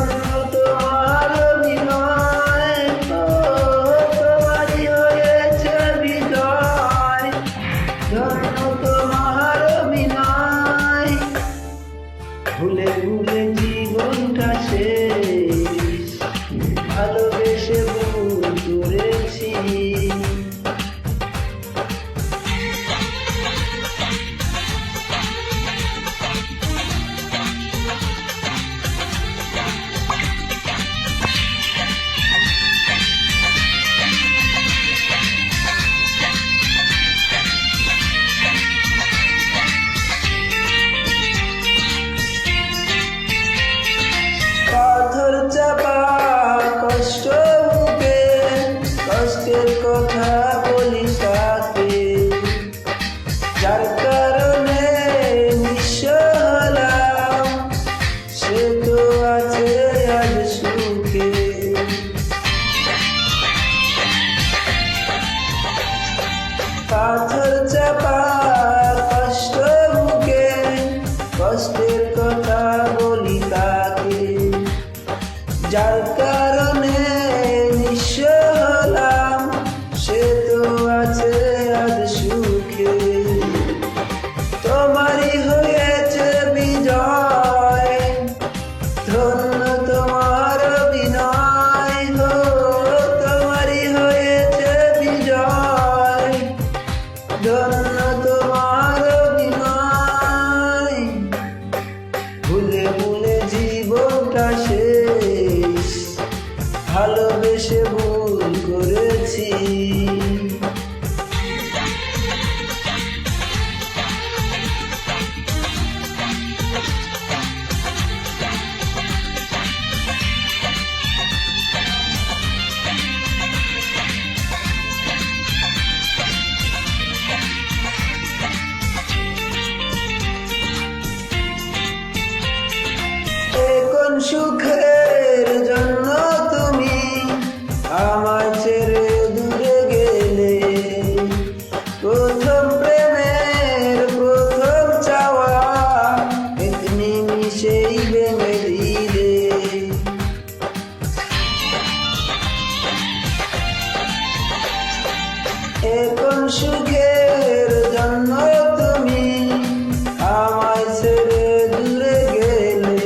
ধন্য তোমার অভিনয়, তোমারই হয়েছে বিজয়। ধন্য তোমার অভিনয়, ভুলে ভুলে জীবনটা শেষ, ভালোবেসে ভুল করেছি। পাথর চাপা কষ্ট বুকে, কষ্টের কথা বলি তাকে, যার কারণে নিঃস্ব হলাম, সে তো আছে আজ সুখে। পাথর চাপা কষ্ট বুকে, কষ্টের কথা বলি তাকে, যার কারণে নিঃস্ব হলাম, সে তো আছে আজ সুখে। তোমারই হয়েছে বিজয়, ধন্য তোমার অভিনয়, তোমারই হয়েছে বিজয়, ধন্য তোমার অভিনয়। ভুলে ভুলে জীবনটা শেষ, ভালোবেসে ভুল করেছি। কোন সুখের জন্য তুমি আমার ছেড়ে দূরে গেলে, প্রথম প্রেমের প্রথম চাওয়া এক নিমিষেই ভেঙে দিলে। কোন সুখের জন্য তুমি আমায় ছেড়ে দূরে গেলে,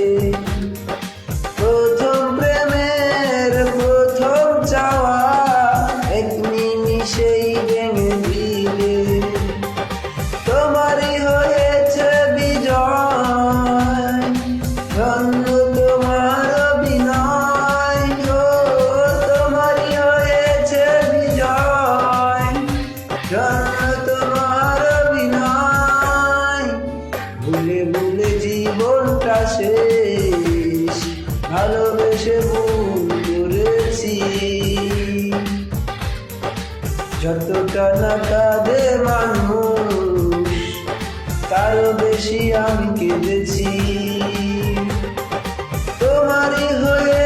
প্রথম প্রেমের প্রথম চাওয়া এক নিমিষেই ভেঙে দিলে। তোমারই হয়েছে বিজয়, ধন্য তোমার অভিনয়, তোমারই হয়েছে বিজয়, ধন্য তোমার অভিনয়। ভুলে ভুলে জীবনটা শেষ, ভালোবেসে ভুল করেছি। যতটা না কাঁদে মানুষ, তারও বেশি আমি কেঁদেছি। তোমারই হয়ে